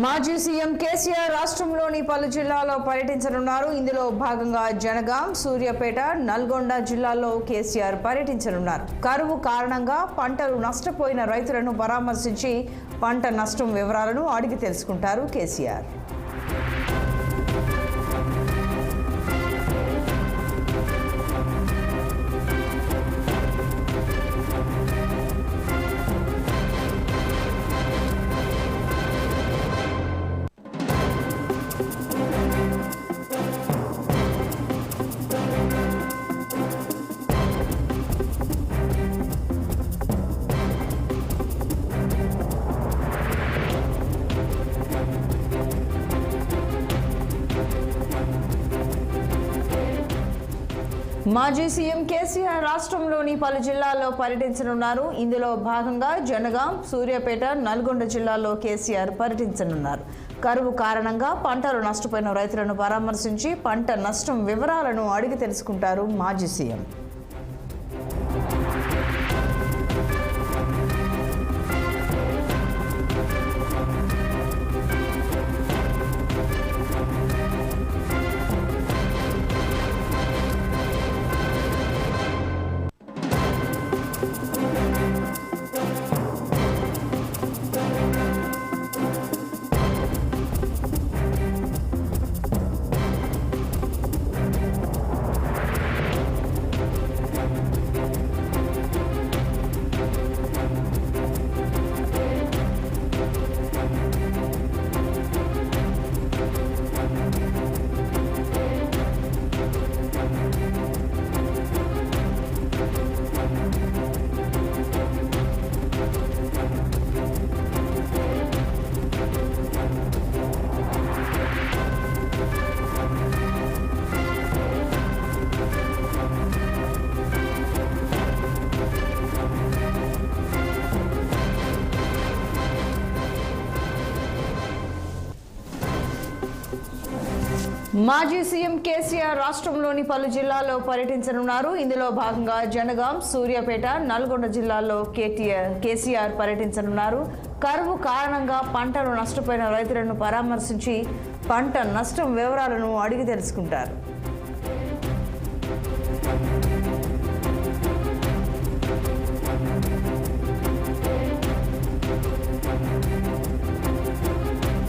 మాజీ సీఎం కేసీఆర్ రాష్ట్రంలోని పలు జిల్లాల్లో పర్యటించనున్నారు. ఇందులో భాగంగా జనగాం, సూర్యాపేట, నల్గొండ జిల్లాల్లో కేసీఆర్ పర్యటించనున్నారు. కరువు కారణంగా పంటలు నష్టపోయిన రైతులను పరామర్శించి పంట నష్టం వివరాలను అడిగి తెలుసుకుంటారు కేసీఆర్. మాజీ సీఎం కేసీఆర్ రాష్ట్రంలోని పలు జిల్లాల్లో పర్యటించనున్నారు. ఇందులో భాగంగా జనగాం, సూర్యాపేట, నల్గొండ జిల్లాల్లో కేసీఆర్ పర్యటించనున్నారు. కరువు కారణంగా పంటలు నష్టపోయిన రైతులను పరామర్శించి పంట నష్టం వివరాలను అడిగి తెలుసుకుంటారు మాజీ సీఎం. మాజీ సీఎం కేసీఆర్ రాష్ట్రంలోని పలు జిల్లాల్లో పర్యటించనున్నారు. ఇందులో భాగంగా జనగాం, సూర్యాపేట, నల్గొండ జిల్లాల్లో కేసీఆర్ పర్యటించనున్నారు. కరువు కారణంగా పంటలు నష్టపోయిన రైతులను పరామర్శించి పంట నష్టం వివరాలను అడిగి తెలుసుకుంటారు.